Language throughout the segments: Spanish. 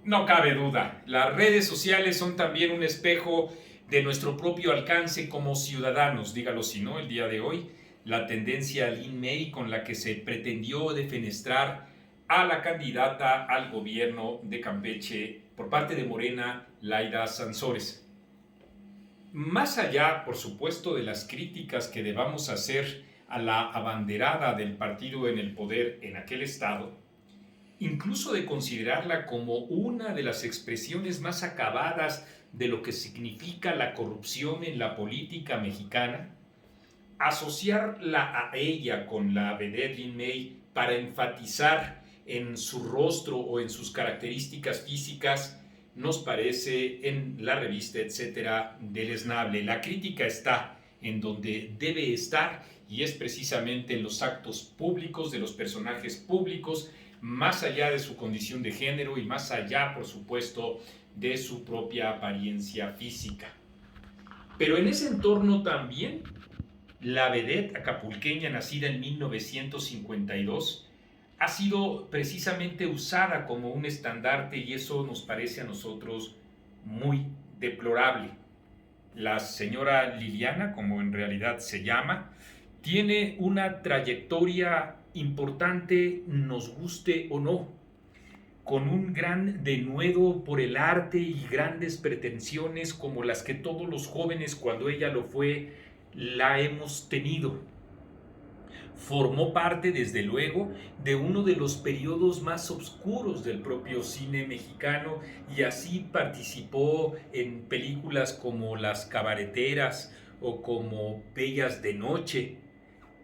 No cabe duda, las redes sociales son también un espejo de nuestro propio alcance como ciudadanos, dígalo si no, el día de hoy, la tendencia Lin May con la que se pretendió defenestrar a la candidata al gobierno de Campeche por parte de Morena, Laida Sansores. Más allá, por supuesto, de las críticas que debamos hacer a la abanderada del partido en el poder en aquel estado, incluso de considerarla como una de las expresiones más acabadas de lo que significa la corrupción en la política mexicana, asociarla a ella con la vedette Lin May para enfatizar en su rostro o en sus características físicas nos parece en la revista, etcétera, deleznable. La crítica está en donde debe estar y es precisamente en los actos públicos de los personajes públicos, más allá de su condición de género y más allá, por supuesto, de su propia apariencia física. Pero en ese entorno también la vedette acapulqueña nacida en 1952 ha sido precisamente usada como un estandarte y eso nos parece a nosotros muy deplorable. La señora Liliana, como en realidad se llama, tiene una trayectoria importante, nos guste o no, con un gran denuedo por el arte y grandes pretensiones como las que todos los jóvenes cuando ella lo fue la hemos tenido. Formó parte, desde luego, de uno de los periodos más oscuros del propio cine mexicano y así participó en películas como Las Cabareteras o como Bellas de Noche,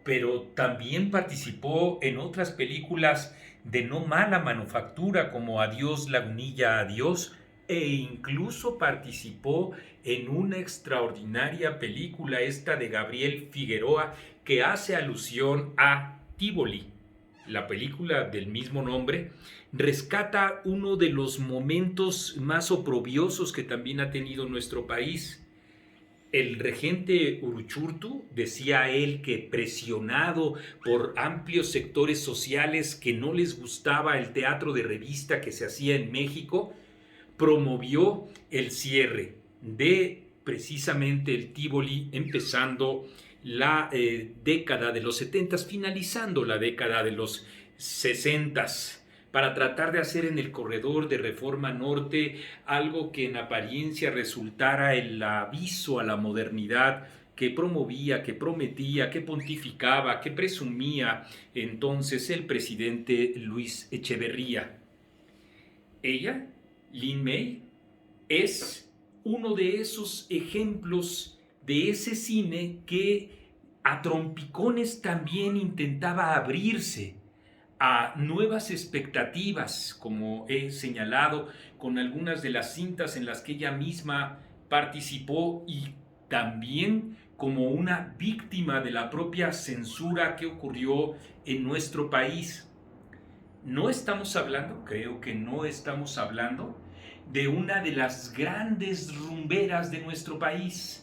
pero también participó en otras películas de no mala manufactura como Adiós Lagunilla, Adiós, e incluso participó en una extraordinaria película, esta de Gabriel Figueroa, que hace alusión a Tívoli. La película del mismo nombre rescata uno de los momentos más oprobiosos que también ha tenido nuestro país. El regente Uruchurtu decía él que presionado por amplios sectores sociales que no les gustaba el teatro de revista que se hacía en México, promovió el cierre de precisamente el Tívoli, empezando la década de los 70, finalizando la década de los 60, para tratar de hacer en el corredor de Reforma Norte algo que en apariencia resultara el aviso a la modernidad que promovía, que prometía, que pontificaba, que presumía entonces el presidente Luis Echeverría. Ella, Lin May, es uno de esos ejemplos de ese cine que a trompicones también intentaba abrirse a nuevas expectativas, como he señalado, con algunas de las cintas en las que ella misma participó y también como una víctima de la propia censura que ocurrió en nuestro país. No estamos hablando, creo que no estamos hablando, de una de las grandes rumberas de nuestro país,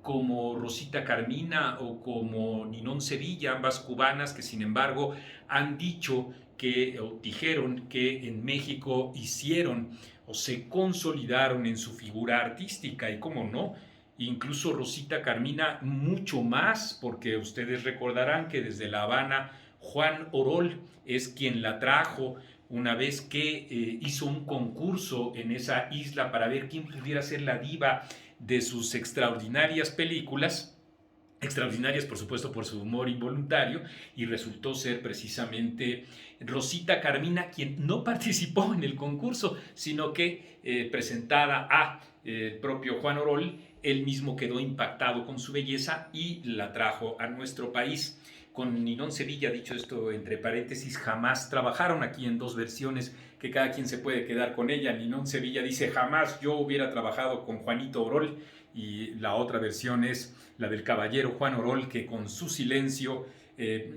como Rosita Carmina o como Ninón Sevilla, ambas cubanas que sin embargo han dicho que, o dijeron que en México hicieron o se consolidaron en su figura artística y cómo no, incluso Rosita Carmina mucho más, porque ustedes recordarán que desde La Habana Juan Orol es quien la trajo una vez que hizo un concurso en esa isla para ver quién pudiera ser la diva de sus extraordinarias películas, extraordinarias por supuesto por su humor involuntario, y resultó ser precisamente Rosita Carmina quien no participó en el concurso, sino que presentada a el propio Juan Orol, él mismo quedó impactado con su belleza y la trajo a nuestro país. Con Ninón Sevilla, dicho esto entre paréntesis, jamás trabajaron aquí en dos versiones que cada quien se puede quedar con ella. Ninón Sevilla dice: jamás yo hubiera trabajado con Juanito Orol, y la otra versión es la del caballero Juan Orol, que con su silencio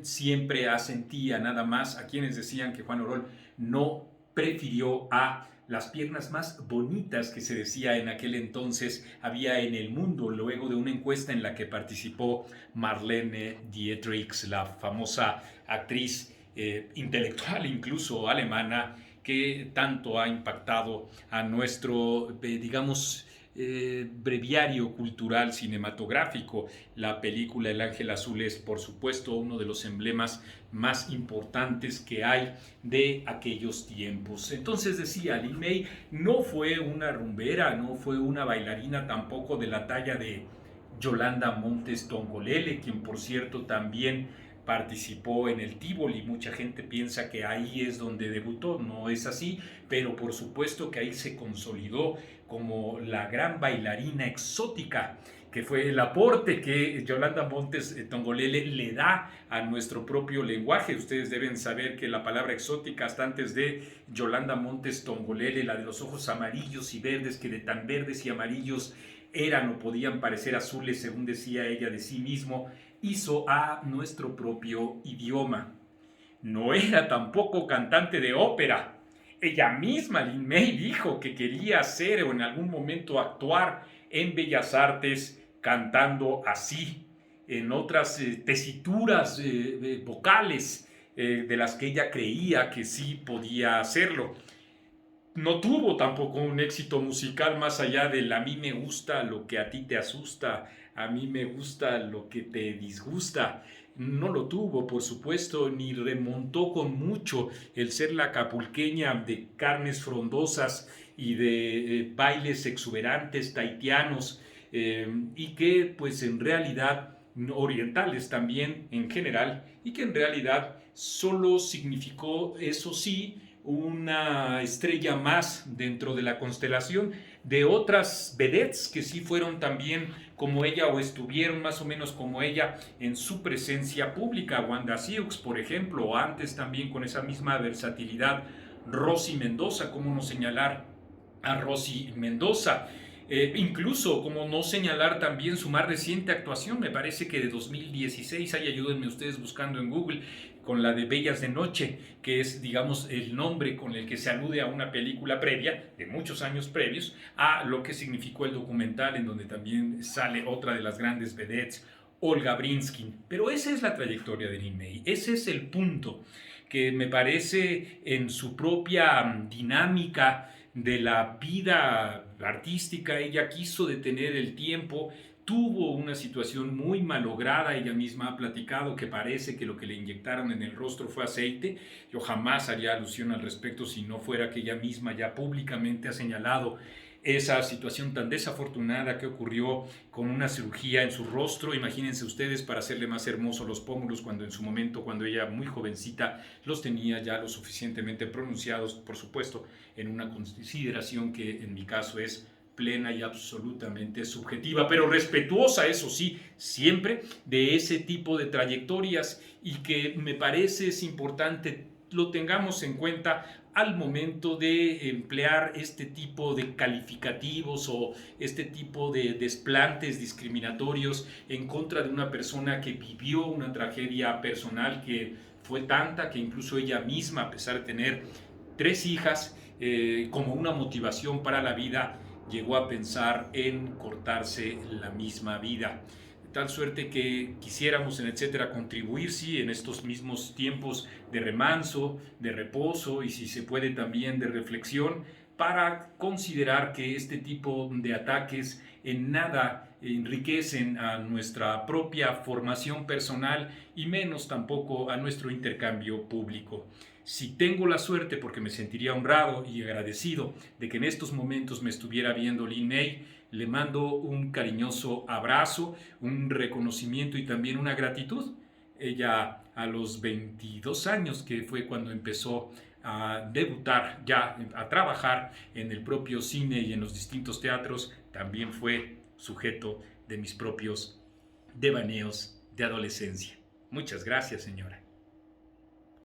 siempre asentía nada más a quienes decían que Juan Orol no prefirió a las piernas más bonitas que se decía en aquel entonces había en el mundo, luego de una encuesta en la que participó Marlene Dietrich, la famosa actriz intelectual incluso alemana, que tanto ha impactado a nuestro, digamos, breviario cultural cinematográfico. La película El Ángel Azul es, por supuesto, uno de los emblemas más importantes que hay de aquellos tiempos. Entonces decía, Lin May no fue una rumbera, no fue una bailarina tampoco de la talla de Yolanda Montes Tongolele, quien por cierto también participó en el Tívoli. Mucha gente piensa que ahí es donde debutó, no es así, pero por supuesto que ahí se consolidó como la gran bailarina exótica, que fue el aporte que Yolanda Montes Tongolele le da a nuestro propio lenguaje. Ustedes deben saber que la palabra exótica, hasta antes de Yolanda Montes Tongolele, la de los ojos amarillos y verdes, que de tan verdes y amarillos eran o podían parecer azules, según decía ella de sí mismo, hizo a nuestro propio idioma. No era tampoco cantante de ópera. Ella misma, Lin May, dijo que quería hacer o en algún momento actuar en Bellas Artes cantando así, en otras tesituras vocales de las que ella creía que sí podía hacerlo. No tuvo tampoco un éxito musical más allá del a mí me gusta lo que a ti te asusta, a mí me gusta lo que te disgusta. No lo tuvo, por supuesto, ni remontó con mucho el ser la acapulqueña de carnes frondosas y de bailes exuberantes tahitianos, y que pues en realidad orientales también en general, y que en realidad solo significó, eso sí, una estrella más dentro de la constelación de otras vedettes que sí fueron también como ella o estuvieron más o menos como ella en su presencia pública. Wanda Sykes, por ejemplo, o antes también con esa misma versatilidad Rosy Mendoza. ¿Cómo no señalar a Rosy Mendoza? Incluso, como no señalar también su más reciente actuación, me parece que de 2016, ahí ayúdenme ustedes buscando en Google, con la de Bellas de Noche, que es, digamos, el nombre con el que se alude a una película previa, de muchos años previos, a lo que significó el documental, en donde también sale otra de las grandes vedettes, Olga Brinskin. Pero esa es la trayectoria de Lin May, ese es el punto que me parece en su propia dinámica de la vida artística. Ella quiso detener el tiempo, tuvo una situación muy malograda. Ella misma ha platicado que parece que lo que le inyectaron en el rostro fue aceite. Yo jamás haría alusión al respecto si no fuera que ella misma ya públicamente ha señalado esa situación tan desafortunada que ocurrió con una cirugía en su rostro. Imagínense ustedes, para hacerle más hermosos los pómulos, cuando en su momento, cuando ella muy jovencita, los tenía ya lo suficientemente pronunciados, por supuesto, en una consideración que en mi caso es plena y absolutamente subjetiva, pero respetuosa, eso sí, siempre de ese tipo de trayectorias, y que me parece es importante lo tengamos en cuenta al momento de emplear este tipo de calificativos o este tipo de desplantes discriminatorios en contra de una persona que vivió una tragedia personal que fue tanta que incluso ella misma, a pesar de tener 3 hijas, como una motivación para la vida, llegó a pensar en cortarse la misma vida. Tal suerte que quisiéramos en etcétera contribuir, sí, en estos mismos tiempos de remanso, de reposo y si se puede también de reflexión, para considerar que este tipo de ataques en nada enriquecen a nuestra propia formación personal y menos tampoco a nuestro intercambio público. Si tengo la suerte, porque me sentiría honrado y agradecido de que en estos momentos me estuviera viendo Lin May, le mando un cariñoso abrazo, un reconocimiento y también una gratitud. Ella a los 22 años, que fue cuando empezó a debutar, ya a trabajar en el propio cine y en los distintos teatros, también fue sujeto de mis propios devaneos de adolescencia. Muchas gracias, señora.